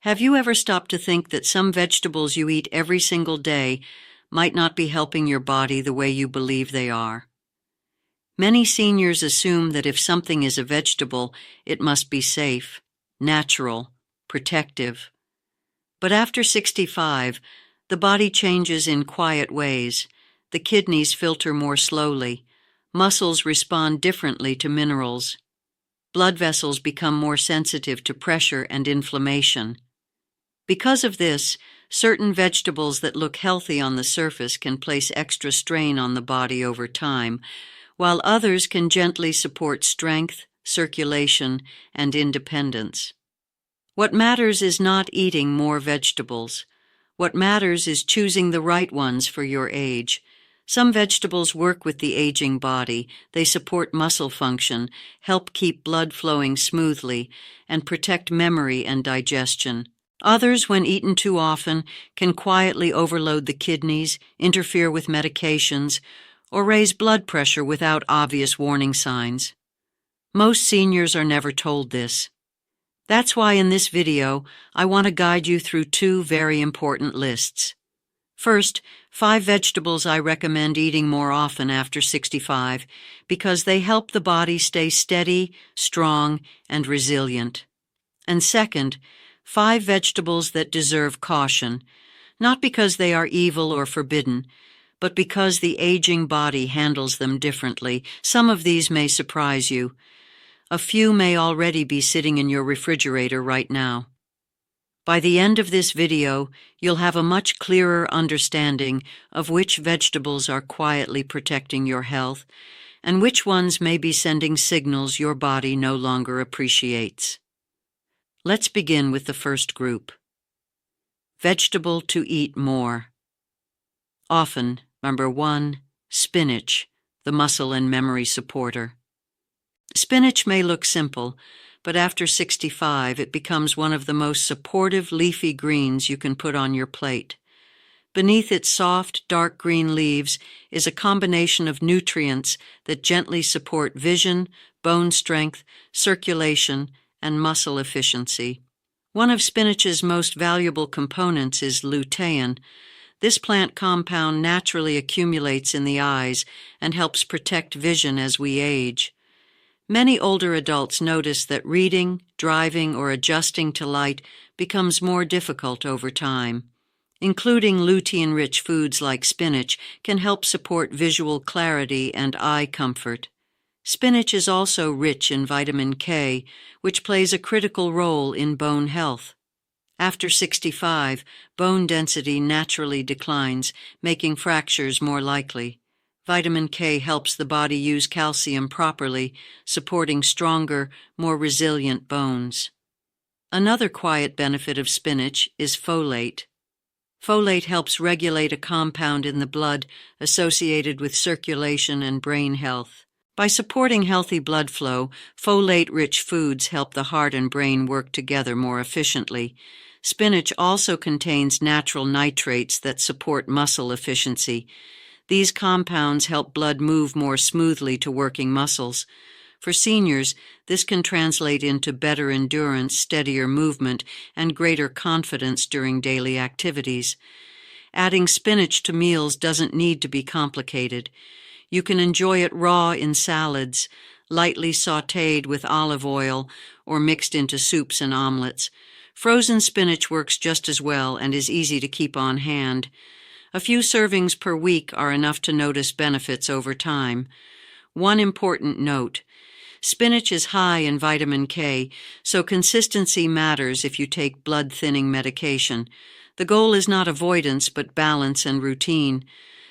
Have you ever stopped to think that some vegetables you eat every single day might not be helping your body the way you believe they are? Many seniors assume that if something is a vegetable, it must be safe, natural, protective. But after 65, the body changes in quiet ways. The kidneys filter more slowly. Muscles respond differently to minerals. Blood vessels become more sensitive to pressure and inflammation. Because of this, certain vegetables that look healthy on the surface can place extra strain on the body over time, while others can gently support strength, circulation, and independence. What matters is not eating more vegetables. What matters is choosing the right ones for your age. Some vegetables work with the aging body. They support muscle function, help keep blood flowing smoothly, and protect memory and digestion. Others, when eaten too often, can quietly overload the kidneys, interfere with medications, or raise blood pressure without obvious warning signs. Most seniors are never told this. That's why in this video, I want to guide you through two very important lists. First, 5 vegetables I recommend eating more often after 65 because they help the body stay steady, strong, and resilient. And second, 5 vegetables that deserve caution, not because they are evil or forbidden, but because the aging body handles them differently. Some of these may surprise you. A few may already be sitting in your refrigerator right now. By the end of this video, you'll have a much clearer understanding of which vegetables are quietly protecting your health and which ones may be sending signals your body no longer appreciates. Let's begin with the first group. Vegetable to eat more. Often, number 1, spinach, the muscle and memory supporter. Spinach may look simple, but after 65, it becomes one of the most supportive leafy greens you can put on your plate. Beneath its soft, dark green leaves is a combination of nutrients that gently support vision, bone strength, circulation, and muscle efficiency. One of spinach's most valuable components is lutein. This plant compound naturally accumulates in the eyes and helps protect vision as we age. Many older adults notice that reading, driving, or adjusting to light becomes more difficult over time. Including lutein-rich foods like spinach can help support visual clarity and eye comfort. Spinach is also rich in vitamin K, which plays a critical role in bone health. After 65, bone density naturally declines, making fractures more likely. Vitamin K helps the body use calcium properly, supporting stronger, more resilient bones. Another quiet benefit of spinach is folate. Folate helps regulate a compound in the blood associated with circulation and brain health. By supporting healthy blood flow, folate-rich foods help the heart and brain work together more efficiently. Spinach also contains natural nitrates that support muscle efficiency. These compounds help blood move more smoothly to working muscles. For seniors, this can translate into better endurance, steadier movement, and greater confidence during daily activities. Adding spinach to meals doesn't need to be complicated. You can enjoy it raw in salads, lightly sautéed with olive oil, or mixed into soups and omelets. Frozen spinach works just as well and is easy to keep on hand. A few servings per week are enough to notice benefits over time. One important note: spinach is high in vitamin K, so consistency matters if you take blood-thinning medication. The goal is not avoidance, but balance and routine.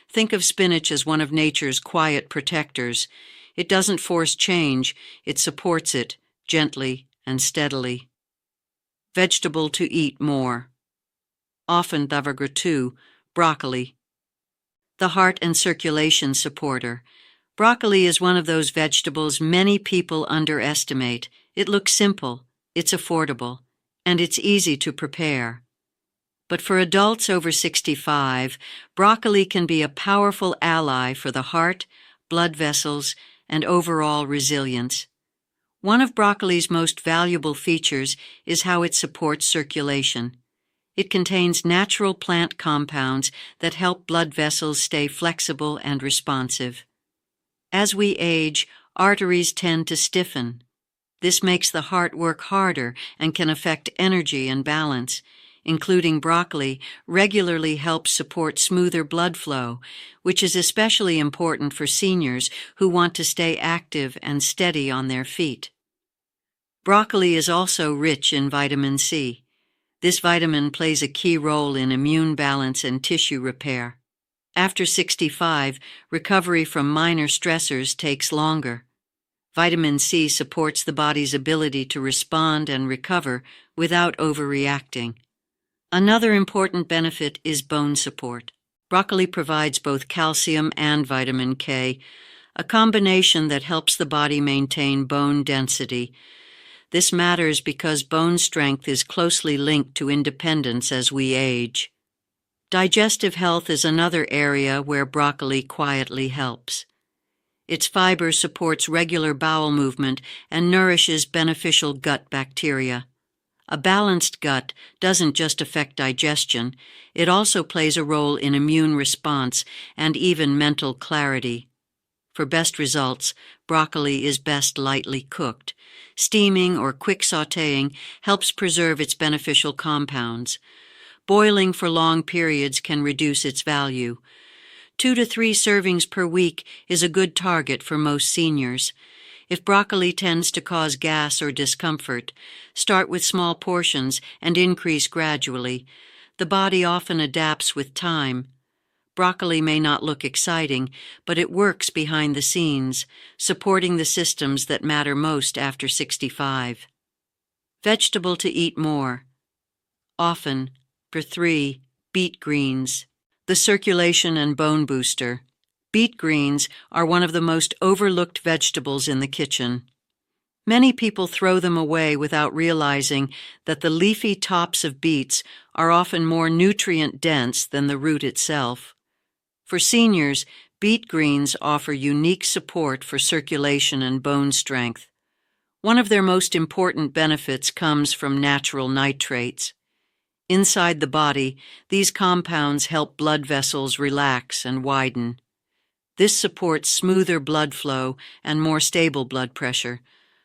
Think of spinach as one of nature's quiet protectors. It doesn't force change, it supports it, gently and steadily. Vegetable to eat more. Often number 2, broccoli. The heart and circulation supporter. Broccoli is one of those vegetables many people underestimate. It looks simple, it's affordable, and it's easy to prepare. But for adults over 65, broccoli can be a powerful ally for the heart, blood vessels, and overall resilience. One of broccoli's most valuable features is how it supports circulation. It contains natural plant compounds that help blood vessels stay flexible and responsive. As we age, arteries tend to stiffen. This makes the heart work harder and can affect energy and balance. Including broccoli regularly helps support smoother blood flow, which is especially important for seniors who want to stay active and steady on their feet. Broccoli is also rich in vitamin C. This vitamin plays a key role in immune balance and tissue repair. After 65, recovery from minor stressors takes longer. Vitamin C supports the body's ability to respond and recover without overreacting. Another important benefit is bone support. Broccoli provides both calcium and vitamin K, a combination that helps the body maintain bone density. This matters because bone strength is closely linked to independence as we age. Digestive health is another area where broccoli quietly helps. Its fiber supports regular bowel movement and nourishes beneficial gut bacteria. A balanced gut doesn't just affect digestion, it also plays a role in immune response and even mental clarity. For best results, broccoli is best lightly cooked. Steaming or quick sautéing helps preserve its beneficial compounds. Boiling for long periods can reduce its value. 2 to 3 servings per week is a good target for most seniors. If broccoli tends to cause gas or discomfort, start with small portions and increase gradually. The body often adapts with time. Broccoli may not look exciting, but it works behind the scenes, supporting the systems that matter most after 65. Vegetable to eat more. Often, for 3, beet greens, the circulation and bone booster. Beet greens are one of the most overlooked vegetables in the kitchen. Many people throw them away without realizing that the leafy tops of beets are often more nutrient-dense than the root itself. For seniors, beet greens offer unique support for circulation and bone strength. One of their most important benefits comes from natural nitrates. Inside the body, these compounds help blood vessels relax and widen. This supports smoother blood flow and more stable blood pressure.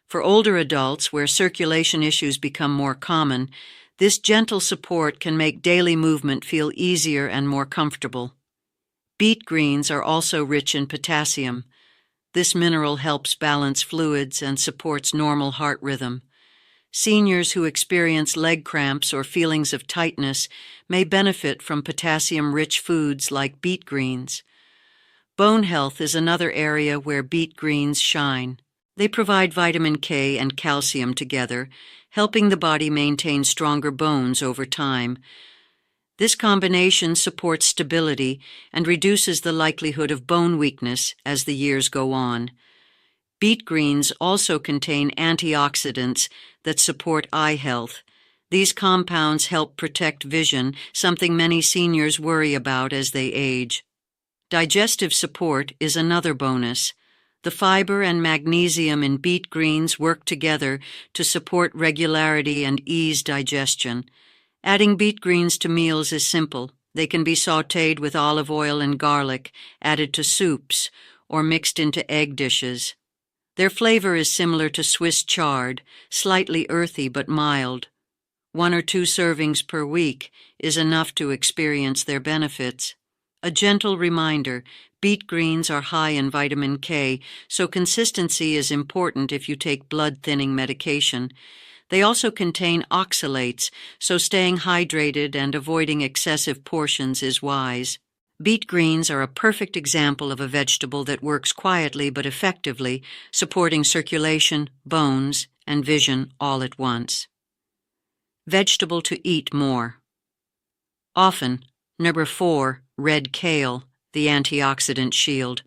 For older adults, where circulation issues become more common, this gentle support can make daily movement feel easier and more comfortable. Beet greens are also rich in potassium. This mineral helps balance fluids and supports normal heart rhythm. Seniors who experience leg cramps or feelings of tightness may benefit from potassium-rich foods like beet greens. Bone health is another area where beet greens shine. They provide vitamin K and calcium together, helping the body maintain stronger bones over time. This combination supports stability and reduces the likelihood of bone weakness as the years go on. Beet greens also contain antioxidants that support eye health. These compounds help protect vision, something many seniors worry about as they age. Digestive support is another bonus. The fiber and magnesium in beet greens work together to support regularity and ease digestion. Adding beet greens to meals is simple. They can be sautéed with olive oil and garlic, added to soups, or mixed into egg dishes. Their flavor is similar to Swiss chard, slightly earthy but mild. 1 or 2 servings per week is enough to experience their benefits. A gentle reminder, beet greens are high in vitamin K, so consistency is important if you take blood-thinning medication. They also contain oxalates, so staying hydrated and avoiding excessive portions is wise. Beet greens are a perfect example of a vegetable that works quietly but effectively, supporting circulation, bones, and vision all at once. Vegetable to eat more. Often, number 4, red kale, the antioxidant shield.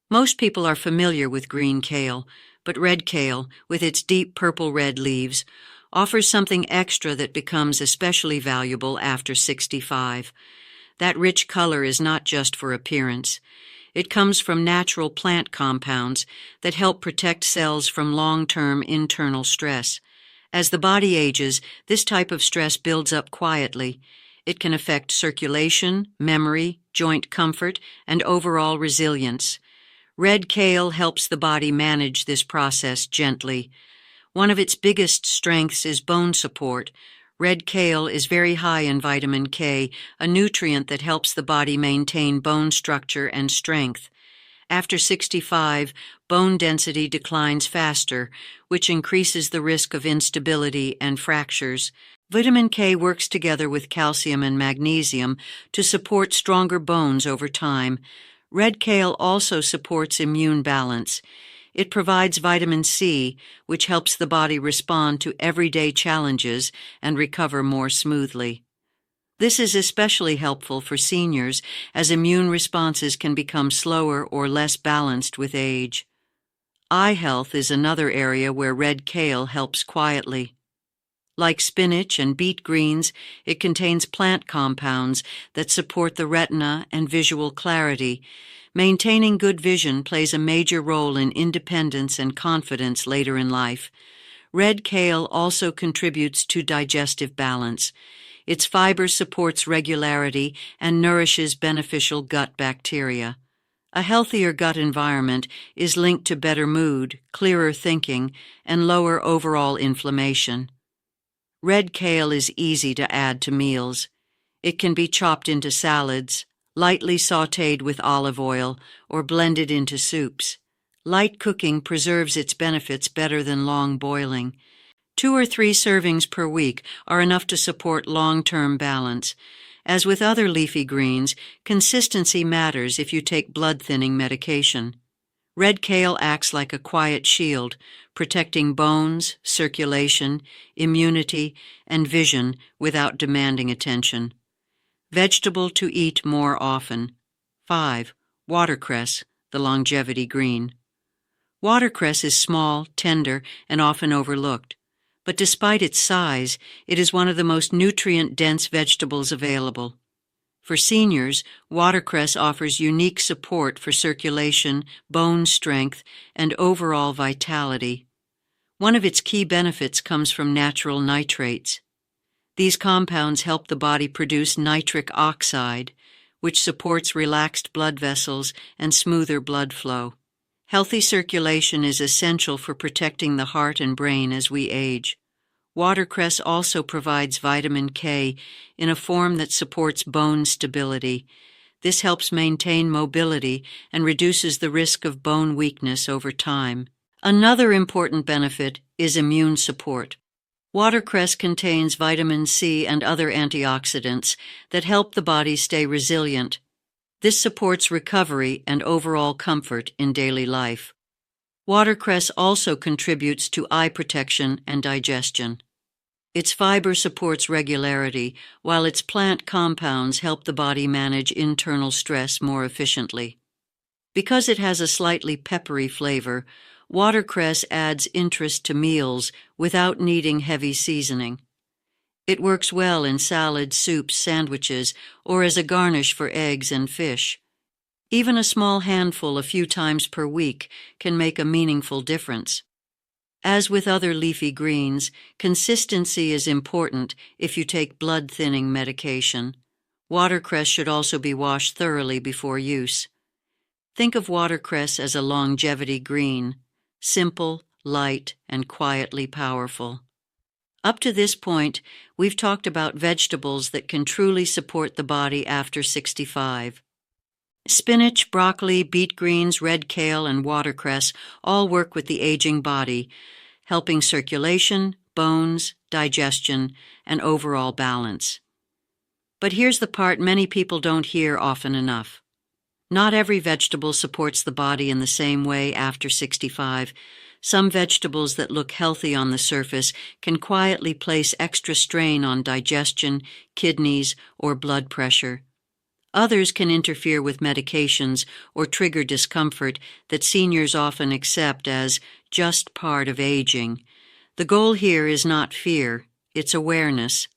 Most people are familiar with green kale, but red kale, with its deep purple-red leaves, offers something extra that becomes especially valuable after 65. That rich color is not just for appearance. It comes from natural plant compounds that help protect cells from long-term internal stress. As the body ages, this type of stress builds up quietly. It can affect circulation, memory, joint comfort, and overall resilience. Red kale helps the body manage this process gently. One of its biggest strengths is bone support. Red kale is very high in vitamin K, a nutrient that helps the body maintain bone structure and strength. After 65, bone density declines faster, which increases the risk of instability and fractures. Vitamin K works together with calcium and magnesium to support stronger bones over time. Red kale also supports immune balance. It provides vitamin C, which helps the body respond to everyday challenges and recover more smoothly. This is especially helpful for seniors, as immune responses can become slower or less balanced with age. Eye health is another area where red kale helps quietly. Like spinach and beet greens, it contains plant compounds that support the retina and visual clarity. Maintaining good vision plays a major role in independence and confidence later in life. Red kale also contributes to digestive balance. Its fiber supports regularity and nourishes beneficial gut bacteria. A healthier gut environment is linked to better mood, clearer thinking, and lower overall inflammation. Red kale is easy to add to meals. It can be chopped into salads, lightly sautéed with olive oil, or blended into soups. Light cooking preserves its benefits better than long boiling. 2 or 3 servings per week are enough to support long-term balance. As with other leafy greens, consistency matters if you take blood-thinning medication. Red kale acts like a quiet shield, protecting bones, circulation, immunity, and vision without demanding attention. Vegetable to eat more often. 5. Watercress, the longevity green. Watercress is small, tender, and often overlooked. But despite its size, it is one of the most nutrient-dense vegetables available. For seniors, watercress offers unique support for circulation, bone strength, and overall vitality. One of its key benefits comes from natural nitrates. These compounds help the body produce nitric oxide, which supports relaxed blood vessels and smoother blood flow. Healthy circulation is essential for protecting the heart and brain as we age. Watercress also provides vitamin K in a form that supports bone stability. This helps maintain mobility and reduces the risk of bone weakness over time. Another important benefit is immune support. Watercress contains vitamin C and other antioxidants that help the body stay resilient. This supports recovery and overall comfort in daily life. Watercress also contributes to eye protection and digestion. Its fiber supports regularity, while its plant compounds help the body manage internal stress more efficiently. Because it has a slightly peppery flavor, watercress adds interest to meals without needing heavy seasoning. It works well in salads, soups, sandwiches, or as a garnish for eggs and fish. Even a small handful a few times per week can make a meaningful difference. As with other leafy greens, consistency is important if you take blood-thinning medication. Watercress should also be washed thoroughly before use. Think of watercress as a longevity green, simple, light, and quietly powerful. Up to this point, we've talked about vegetables that can truly support the body after 65. Spinach, broccoli, beet greens, red kale, and watercress all work with the aging body, helping circulation, bones, digestion, and overall balance. But here's the part many people don't hear often enough. Not every vegetable supports the body in the same way after 65. Some vegetables that look healthy on the surface can quietly place extra strain on digestion, kidneys, or blood pressure. Others can interfere with medications or trigger discomfort that seniors often accept as just part of aging. The goal here is not fear, it's awareness.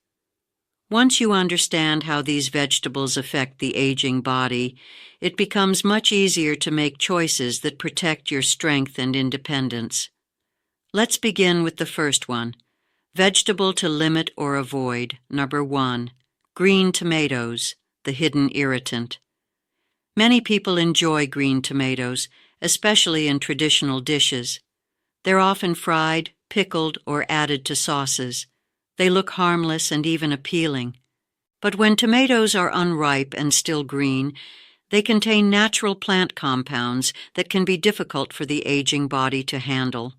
Once you understand how these vegetables affect the aging body, it becomes much easier to make choices that protect your strength and independence. Let's begin with the first one. Vegetable to limit or avoid. Number 1. Green tomatoes, the hidden irritant. Many people enjoy green tomatoes, especially in traditional dishes. They're often fried, pickled, or added to sauces. They look harmless and even appealing. But when tomatoes are unripe and still green, they contain natural plant compounds that can be difficult for the aging body to handle.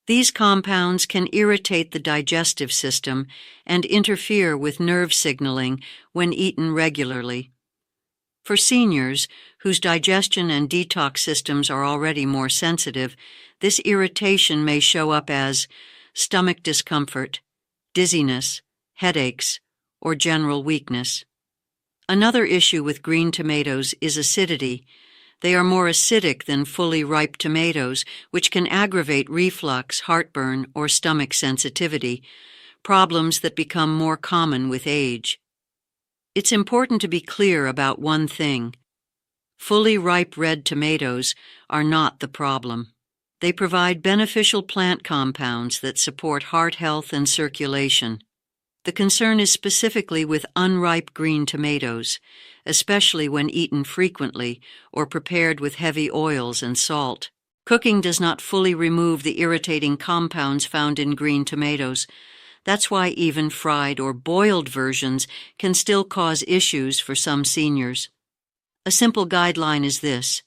These compounds can irritate the digestive system and interfere with nerve signaling when eaten regularly. For seniors, whose digestion and detox systems are already more sensitive, this irritation may show up as stomach discomfort, dizziness, headaches, or general weakness. Another issue with green tomatoes is acidity. They are more acidic than fully ripe tomatoes, which can aggravate reflux, heartburn, or stomach sensitivity, problems that become more common with age. It's important to be clear about one thing. Fully ripe red tomatoes are not the problem. They provide beneficial plant compounds that support heart health and circulation. The concern is specifically with unripe green tomatoes, especially when eaten frequently or prepared with heavy oils and salt. Cooking does not fully remove the irritating compounds found in green tomatoes. That's why even fried or boiled versions can still cause issues for some seniors. A simple guideline is this: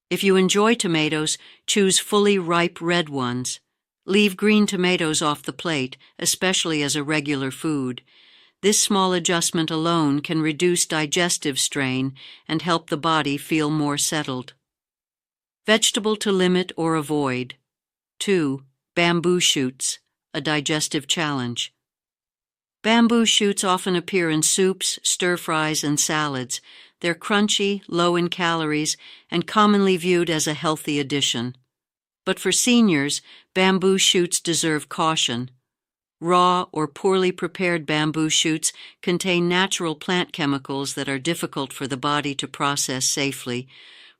if you enjoy tomatoes, choose fully ripe red ones. Leave green tomatoes off the plate, especially as a regular food. This small adjustment alone can reduce digestive strain and help the body feel more settled. Vegetable to limit or avoid. 2. Bamboo shoots, a digestive challenge. Bamboo shoots often appear in soups, stir-fries, and salads. They're crunchy, low in calories, and commonly viewed as a healthy addition. But for seniors, bamboo shoots deserve caution. Raw or poorly prepared bamboo shoots contain natural plant chemicals that are difficult for the body to process safely.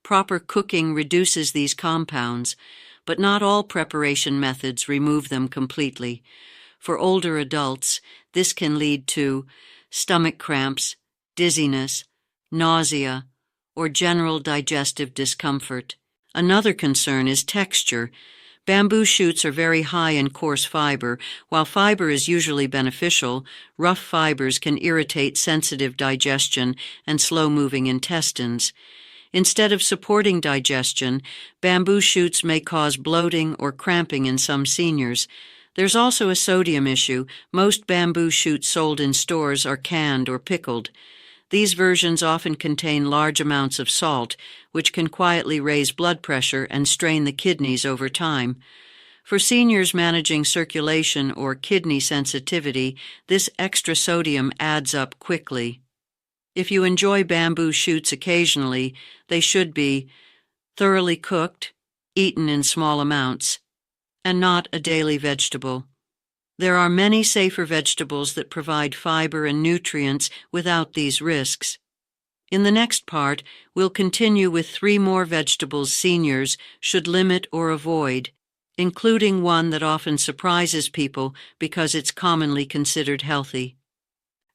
Proper cooking reduces these compounds, but not all preparation methods remove them completely. For older adults, this can lead to stomach cramps, dizziness, nausea, or general digestive discomfort. Another concern is texture. Bamboo shoots are very high in coarse fiber. While fiber is usually beneficial, rough fibers can irritate sensitive digestion and slow-moving intestines. Instead of supporting digestion, bamboo shoots may cause bloating or cramping in some seniors. There's also a sodium issue. Most bamboo shoots sold in stores are canned or pickled. These versions often contain large amounts of salt, which can quietly raise blood pressure and strain the kidneys over time. For seniors managing circulation or kidney sensitivity, this extra sodium adds up quickly. If you enjoy bamboo shoots occasionally, they should be thoroughly cooked, eaten in small amounts, and not a daily vegetable. There are many safer vegetables that provide fiber and nutrients without these risks. In the next part, we'll continue with 3 more vegetables seniors should limit or avoid, including one that often surprises people because it's commonly considered healthy.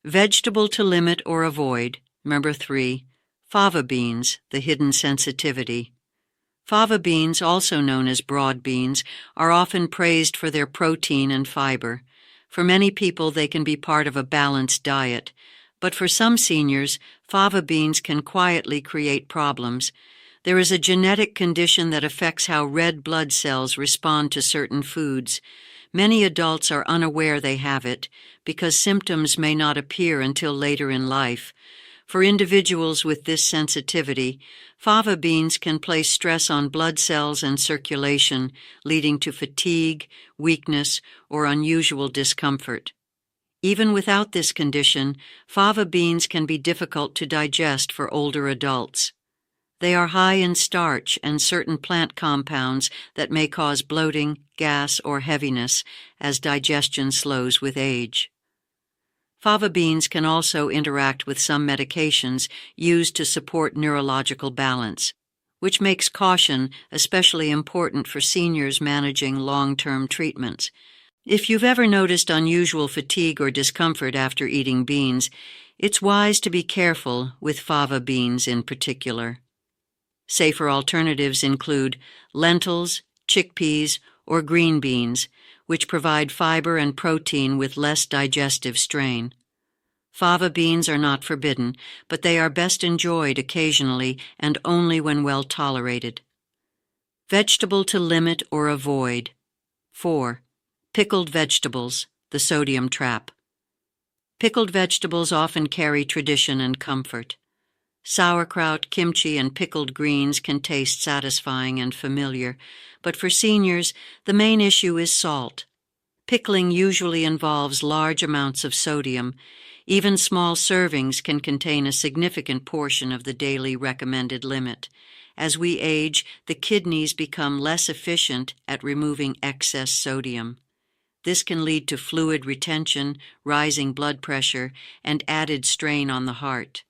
Vegetable to limit or avoid. Number 3. Fava beans, the hidden sensitivity. Fava beans, also known as broad beans, are often praised for their protein and fiber. For many people, they can be part of a balanced diet. But for some seniors, fava beans can quietly create problems. There is a genetic condition that affects how red blood cells respond to certain foods. Many adults are unaware they have it because symptoms may not appear until later in life. For individuals with this sensitivity, fava beans can place stress on blood cells and circulation, leading to fatigue, weakness, or unusual discomfort. Even without this condition, fava beans can be difficult to digest for older adults. They are high in starch and certain plant compounds that may cause bloating, gas, or heaviness as digestion slows with age. Fava beans can also interact with some medications used to support neurological balance, which makes caution especially important for seniors managing long-term treatments. If you've ever noticed unusual fatigue or discomfort after eating beans, it's wise to be careful with fava beans in particular. Safer alternatives include lentils, chickpeas, or green beans, which provide fiber and protein with less digestive strain. Fava beans are not forbidden, but they are best enjoyed occasionally and only when well tolerated. Vegetable to limit or avoid. 4. Pickled vegetables, the sodium trap. Pickled vegetables often carry tradition and comfort. Sauerkraut, kimchi, and pickled greens can taste satisfying and familiar, but for seniors, the main issue is salt. Pickling usually involves large amounts of sodium. Even small servings can contain a significant portion of the daily recommended limit. As we age, the kidneys become less efficient at removing excess sodium. This can lead to fluid retention, rising blood pressure, and added strain on the heart.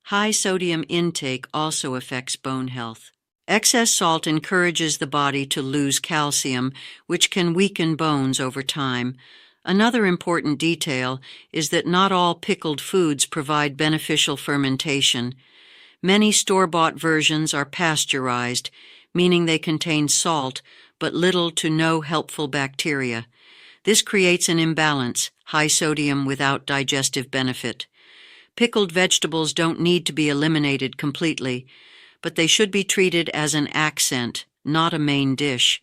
High sodium intake also affects bone health. Excess salt encourages the body to lose calcium, which can weaken bones over time. Another important detail is that not all pickled foods provide beneficial fermentation. Many store-bought versions are pasteurized, meaning they contain salt but little to no helpful bacteria. This creates an imbalance, high sodium without digestive benefit. Pickled vegetables don't need to be eliminated completely, but they should be treated as an accent, not a main dish.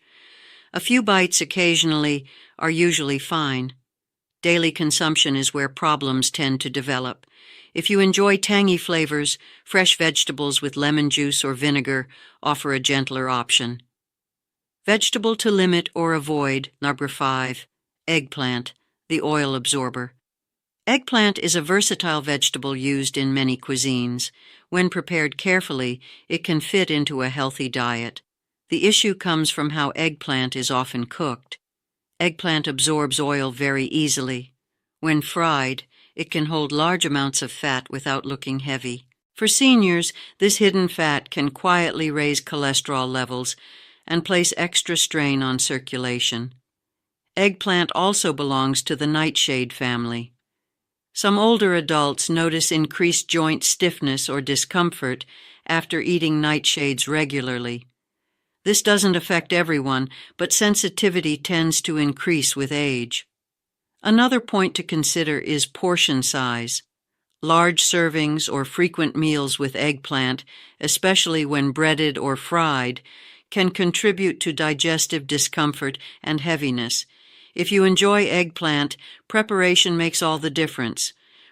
A few bites occasionally are usually fine. Daily consumption is where problems tend to develop. If you enjoy tangy flavors, fresh vegetables with lemon juice or vinegar offer a gentler option. Vegetable to limit or avoid, number 5. Eggplant, the oil absorber. Eggplant is a versatile vegetable used in many cuisines. When prepared carefully, it can fit into a healthy diet. The issue comes from how eggplant is often cooked. Eggplant absorbs oil very easily. When fried, it can hold large amounts of fat without looking heavy. For seniors, this hidden fat can quietly raise cholesterol levels and place extra strain on circulation. Eggplant also belongs to the nightshade family. Some older adults notice increased joint stiffness or discomfort after eating nightshades regularly. This doesn't affect everyone, but sensitivity tends to increase with age. Another point to consider is portion size. Large servings or frequent meals with eggplant, especially when breaded or fried, can contribute to digestive discomfort and heaviness. If you enjoy eggplant, preparation makes all the difference.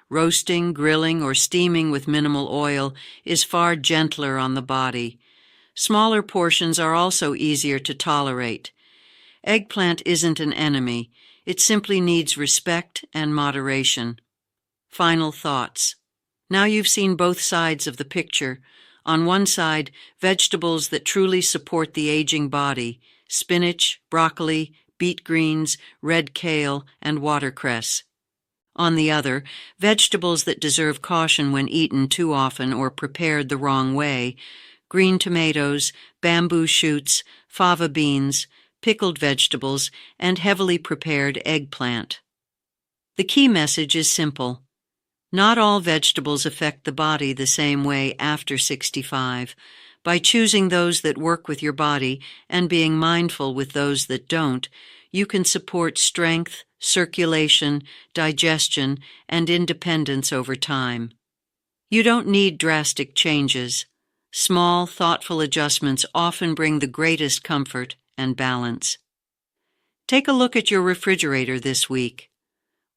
Roasting, grilling, or steaming with minimal oil is far gentler on the body. Smaller portions are also easier to tolerate. Eggplant isn't an enemy. It simply needs respect and moderation. Final thoughts. Now you've seen both sides of the picture. On one side, vegetables that truly support the aging body: spinach, broccoli, beet greens, red kale, and watercress. On the other, vegetables that deserve caution when eaten too often or prepared the wrong way: green tomatoes, bamboo shoots, fava beans, pickled vegetables, and heavily prepared eggplant. The key message is simple. Not all vegetables affect the body the same way after 65. By choosing those that work with your body and being mindful with those that don't, you can support strength, circulation, digestion, and independence over time. You don't need drastic changes. Small, thoughtful adjustments often bring the greatest comfort and balance. Take a look at your refrigerator this week.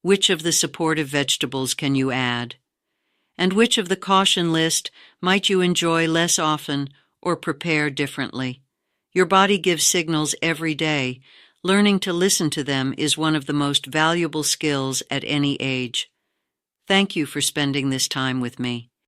Which of the supportive vegetables can you add? And which of the caution list might you enjoy less often or prepare differently? Your body gives signals every day. Learning to listen to them is one of the most valuable skills at any age. Thank you for spending this time with me.